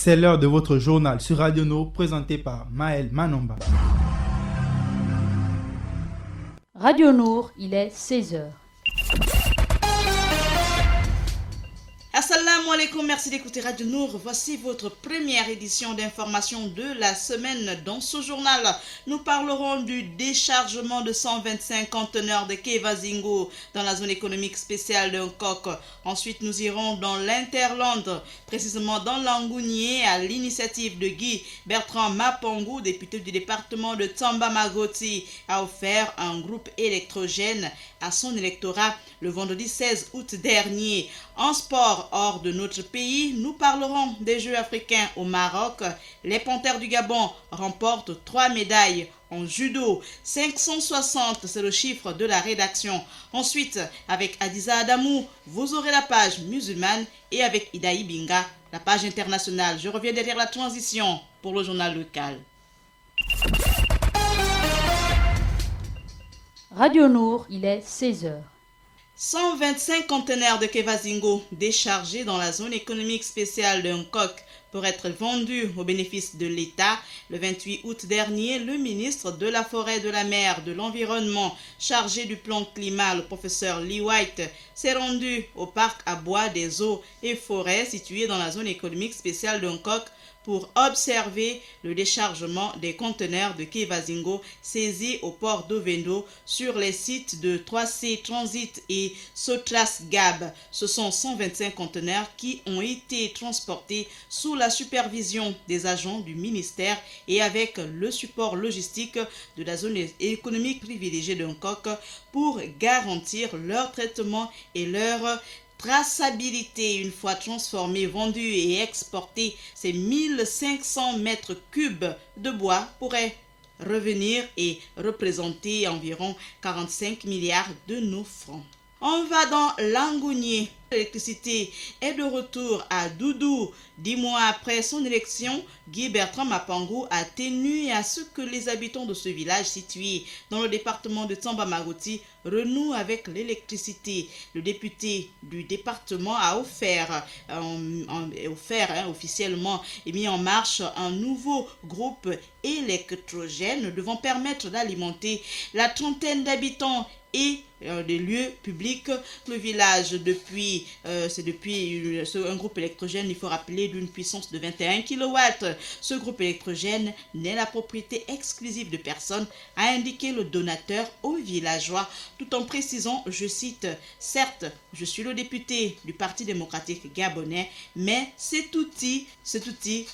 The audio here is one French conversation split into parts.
C'est l'heure de votre journal sur Radio Nour présenté par Maël Manomba. Radio Nour, il est 16h. Assalamu alaikum, merci d'écouter Radio Nour. Voici votre première édition d'information de la semaine. Dans ce journal, nous parlerons du déchargement de 125 conteneurs de Kevazingo dans la zone économique spéciale de Nkok. Ensuite, nous irons dans l'Interland, précisément dans l'Angounié, à l'initiative de Guy Bertrand Mapongou, député du département de Tamba Magoti, a offert un groupe électrogène à son électorat le vendredi 16 août dernier. En sport hors de notre pays, nous parlerons des Jeux africains au Maroc. Les Panthères du Gabon remportent 3 médailles en judo. 560, c'est le chiffre de la rédaction. Ensuite, avec Adiza Adamou, vous aurez la page musulmane et avec Idaï Binga, la page internationale. Je reviens derrière la transition pour le journal local. Radio Nour, il est 16h. 125 conteneurs de Kevazingo déchargés dans la zone économique spéciale de Nkok pour être vendus au bénéfice de l'État. Le 28 août dernier, le ministre de la Forêt, de la Mer, de l'Environnement, chargé du plan climat, le professeur Lee White, s'est rendu au parc à bois des eaux et forêts situé dans la zone économique spéciale de Nkok pour observer le déchargement des conteneurs de Kevazingo saisis au port d'Ovendo sur les sites de 3C Transit et Sotras Gab. Ce sont 125 conteneurs qui ont été transportés sous la supervision des agents du ministère et avec le support logistique de la zone économique privilégiée de Nkok pour garantir leur traitement et leur traçabilité. Une fois transformés, vendus et exportés, ces 1500 mètres cubes de bois pourraient revenir et représenter environ 45 milliards de nos francs. On va dans l'Angounié. L'électricité est de retour à Doudou. 10 mois après son élection, Guy Bertrand Mapongou a tenu à ce que les habitants de ce village situé dans le département de Tamba Magoti renouent avec l'électricité. Le député du département a offert officiellement et mis en marche un nouveau groupe électrogène devant permettre d'alimenter la trentaine d'habitants et des lieux publics. Le village c'est depuis un groupe électrogène, il faut rappeler, d'une puissance de 21 kW. Ce groupe électrogène n'est la propriété exclusive de personne, a indiqué le donateur aux villageois, tout en précisant, je cite, « Certes, je suis le député du Parti démocratique gabonais, mais cet outil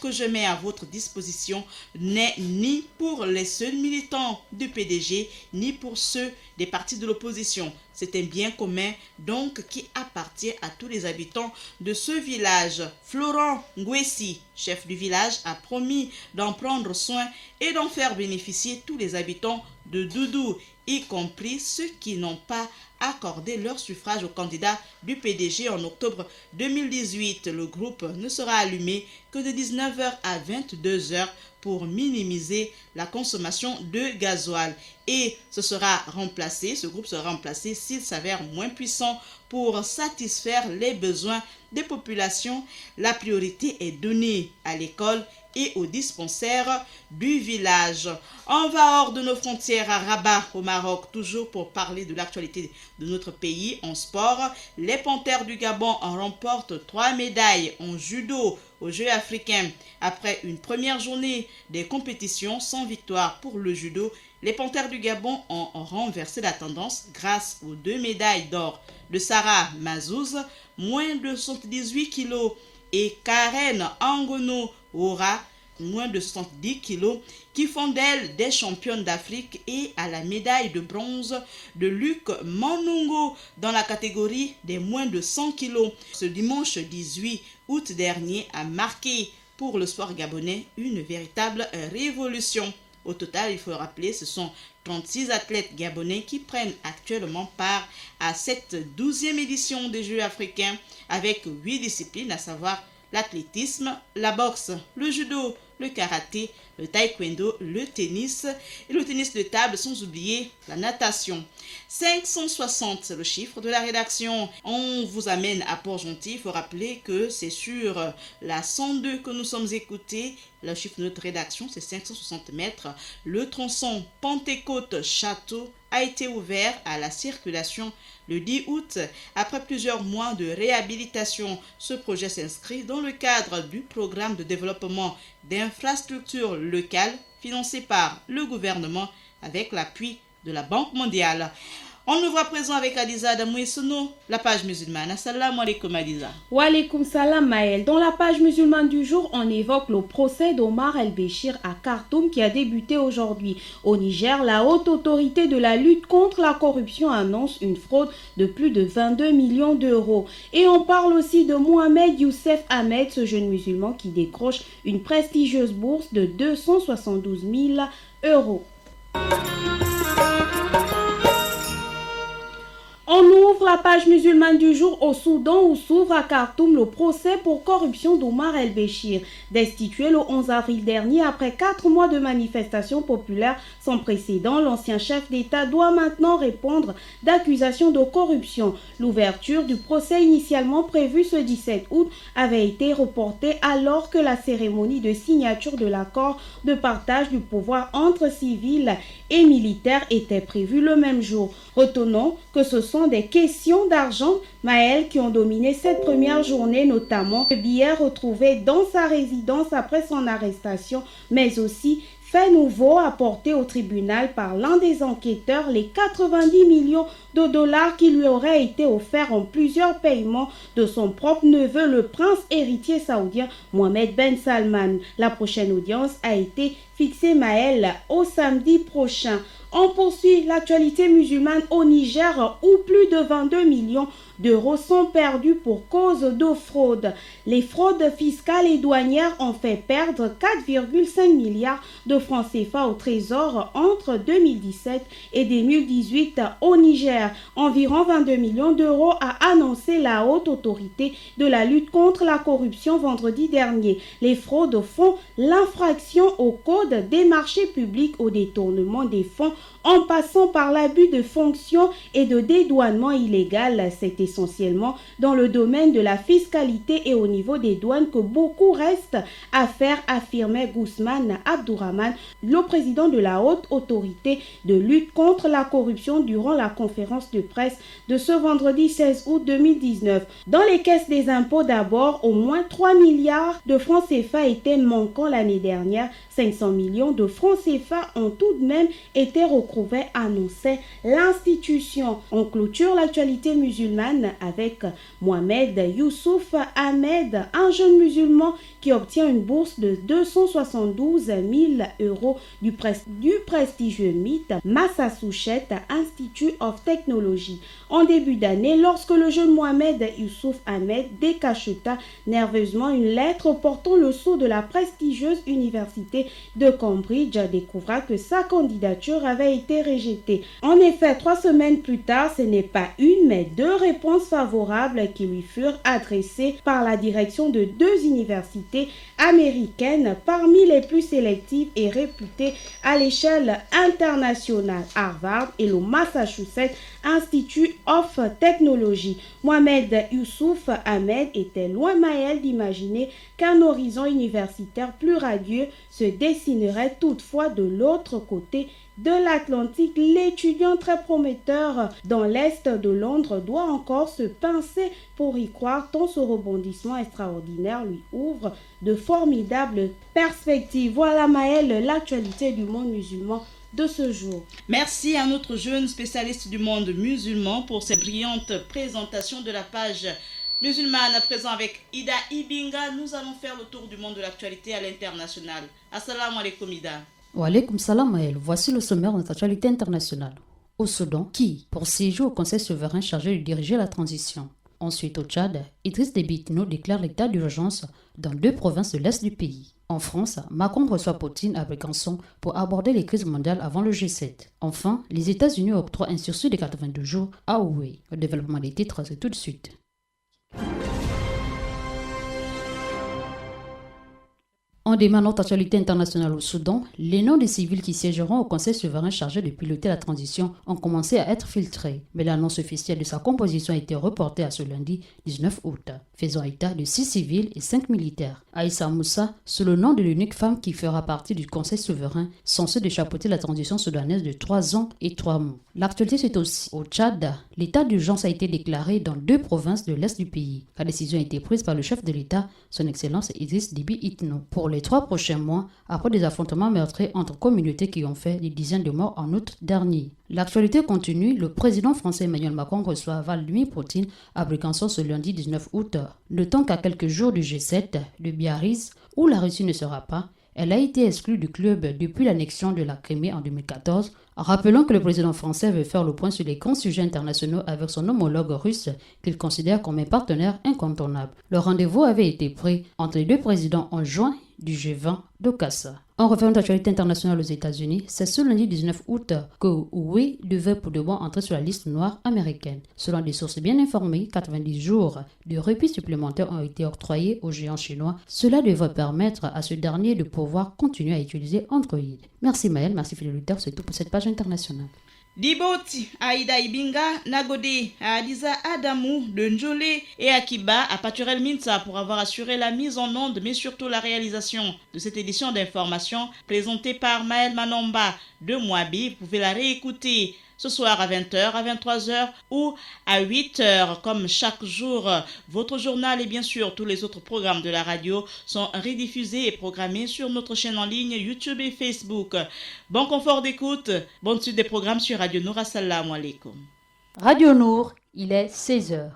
que je mets à votre disposition n'est ni pour les seuls militants du PDG, ni pour ceux des partis de l'opposition. C'est un bien commun, donc, qui appartient à tous les habitants de ce village. » Florent Ngwessi, chef du village, a promis d'en prendre soin et d'en faire bénéficier tous les habitants de Doudou, y compris ceux qui n'ont pas accordé leur suffrage au candidat du PDG en octobre 2018. Le groupe ne sera allumé que de 19h à 22h pour minimiser la consommation de gasoil. Et ce groupe sera remplacé s'il s'avère moins puissant pour satisfaire les besoins des populations. La priorité est donnée à l'école et aux dispensaires du village. On va hors de nos frontières à Rabat, au Maroc, toujours pour parler de l'actualité de notre pays en sport. Les Panthères du Gabon en remportent 3 médailles en judo aux Jeux africains. Après une première journée des compétitions sans victoire pour le judo, les Panthères du Gabon ont renversé la tendance grâce aux 2 médailles d'or de Sarah Mazouz, moins de 78 kg, et Karen Angono Ora, moins de 70 kg, qui font d'elle des championnes d'Afrique, et à la médaille de bronze de Luc Manungo dans la catégorie des moins de 100 kg. Ce dimanche 18 août dernier a marqué pour le sport gabonais une véritable révolution. Au total, il faut rappeler, ce sont 36 athlètes gabonais qui prennent actuellement part à cette 12e édition des Jeux africains avec 8 disciplines, à savoir l'athlétisme, la boxe, le judo, le karaté, le taekwondo, le tennis et le tennis de table, sans oublier la natation. 560, c'est le chiffre de la rédaction. On vous amène à Port-Gentil. Il faut rappeler que c'est sur la 102 que nous sommes écoutés. Le chiffre de notre rédaction, c'est 560 mètres. Le tronçon Pentecôte-Château a été ouvert à la circulation le 10 août. Après plusieurs mois de réhabilitation, ce projet s'inscrit dans le cadre du programme de développement d'infrastructures locales financé par le gouvernement avec l'appui de la Banque mondiale. On nous voit présent avec Adiza Adamouessono, la page musulmane. Assalamu alaikum Adiza. Wa alaikum salam Maël. Dans la page musulmane du jour, on évoque le procès d'Omar El-Béchir à Khartoum qui a débuté aujourd'hui. Au Niger, la haute autorité de la lutte contre la corruption annonce une fraude de plus de 22 millions d'euros. Et on parle aussi de Mohamed Youssef Ahmed, ce jeune musulman qui décroche une prestigieuse bourse de 272 000 euros. On ouvre la page musulmane du jour au Soudan où s'ouvre à Khartoum le procès pour corruption d'Omar El-Béchir. Destitué le 11 avril dernier après 4 mois de manifestations populaires sans précédent, l'ancien chef d'État doit maintenant répondre d'accusations de corruption. L'ouverture du procès initialement prévue ce 17 août avait été reportée alors que la cérémonie de signature de l'accord de partage du pouvoir entre civils et militaires était prévue le même jour. Retenons que ce sont des questions d'argent, Maël, qui ont dominé cette première journée, notamment le billet retrouvé dans sa résidence après son arrestation, mais aussi fait nouveau apporté au tribunal par l'un des enquêteurs, les 90 millions de dollars qui lui auraient été offerts en plusieurs paiements de son propre neveu, le prince héritier saoudien Mohamed Ben Salman. La prochaine audience a été fixée, Maël, au samedi prochain. On poursuit l'actualité musulmane au Niger où plus de 22 millions d'euros sont perdus pour cause de fraude. Les fraudes fiscales et douanières ont fait perdre 4,5 milliards de francs CFA au trésor entre 2017 et 2018 au Niger. Environ 22 millions d'euros a annoncé la haute autorité de la lutte contre la corruption vendredi dernier. Les fraudes font l'infraction au code des marchés publics au détournement des fonds en passant par l'abus de fonction et de dédouanement illégal. C'est essentiellement dans le domaine de la fiscalité et au niveau des douanes que beaucoup reste à faire, affirmait Guzman Abdourahmane, le président de la haute autorité de lutte contre la corruption durant la conférence de presse de ce vendredi 16 août 2019. Dans les caisses des impôts d'abord, au moins 3 milliards de francs CFA étaient manquants l'année dernière. 500 millions de francs CFA ont tout de même été retrouvés, annonçait l'institution. On clôture l'actualité musulmane avec Mohamed Youssouf Ahmed, un jeune musulman qui obtient une bourse de 272 000 euros du prestigieux MIT, Massachusetts Institute of Technology. En début d'année, lorsque le jeune Mohamed Youssouf Ahmed décacheta nerveusement une lettre portant le sceau de la prestigieuse université de Cambridge, découvra que sa candidature avait été rejetée. En effet, 3 semaines plus tard, ce n'est pas une mais 2 réponses favorables qui lui furent adressées par la direction de 2 universités américaines parmi les plus sélectives et réputées à l'échelle internationale, Harvard et le Massachusetts Institute of Technology. Mohamed Youssouf Ahmed était loin, Maël, d'imaginer qu'un horizon universitaire plus radieux se dessinerait toutefois de l'autre côté de l'Atlantique. L'étudiant très prometteur dans l'Est de Londres doit encore se pincer pour y croire tant ce rebondissement extraordinaire lui ouvre de formidables perspectives. Voilà Maël, l'actualité du monde musulman de ce jour. Merci à notre jeune spécialiste du monde musulman pour cette brillante présentation de la page musulmane. À présent avec Ida Ibinga, nous allons faire le tour du monde de l'actualité à l'international. Assalamu alaikum Ida. Wa alaikum salam Maël. Voici le sommaire de notre actualité internationale. Au Soudan, qui pour siéger au Conseil souverain chargé de diriger la transition. Ensuite au Tchad, Idriss Déby Itno déclare l'état d'urgence dans 2 provinces de l'Est du pays. En France, Macron reçoit Poutine à Brégançon pour aborder les crises mondiales avant le G7. Enfin, les États-Unis octroient un sursis de 82 jours à Huawei. Le développement des titres, c'est tout de suite. En On démarre notre actualité internationale au Soudan. Les noms des civils qui siégeront au Conseil souverain chargé de piloter la transition ont commencé à être filtrés. Mais l'annonce officielle de sa composition a été reportée à ce lundi 19 août, faisant état de 6 civils et 5 militaires. Aïssa Moussa, c'est le nom de l'unique femme qui fera partie du Conseil souverain censé de chapeauter la transition soudanaise de 3 ans et 3 mois. L'actualité, c'est aussi au Tchad. L'état d'urgence a été déclaré dans 2 provinces de l'est du pays. La décision a été prise par le chef de l'État, son Excellence Idriss Déby Itno, pour les 3 prochains mois après des affrontements meurtriers entre communautés qui ont fait des dizaines de morts en août dernier. L'actualité continue, le président français Emmanuel Macron reçoit Vladimir Poutine à Briançon ce lundi 19 août. Notons qu'à quelques jours du G7 de Biarritz, où la Russie ne sera pas, elle a été exclue du club depuis l'annexion de la Crimée en 2014. Rappelons que le président français veut faire le point sur les grands sujets internationaux avec son homologue russe qu'il considère comme un partenaire incontournable. Le rendez-vous avait été pris entre les 2 présidents en juin du G20 d'Okassa. En referme d'actualité internationale aux États-Unis, c'est ce lundi 19 août que Huawei devait pour de bon entrer sur la liste noire américaine. Selon des sources bien informées, 90 jours de répit supplémentaires ont été octroyés aux géants chinois. Cela devrait permettre à ce dernier de pouvoir continuer à utiliser Android. Merci Maël, merci fidélité, c'est tout pour cette page internationale. Diboti, Aïda Ibinga, Nagode, Adiza Adamou, de Njolé et Akiba à Paturel Minsa pour avoir assuré la mise en onde, mais surtout la réalisation de cette édition d'information présentée par Maël Manomba de Mouabi. Vous pouvez la réécouter ce soir à 20h, à 23h ou à 8h. Comme chaque jour, votre journal et bien sûr tous les autres programmes de la radio sont rediffusés et programmés sur notre chaîne en ligne YouTube et Facebook. Bon confort d'écoute, bonne suite des programmes sur Radio Nour. Assalamu alaikum. Radio Nour, il est 16h.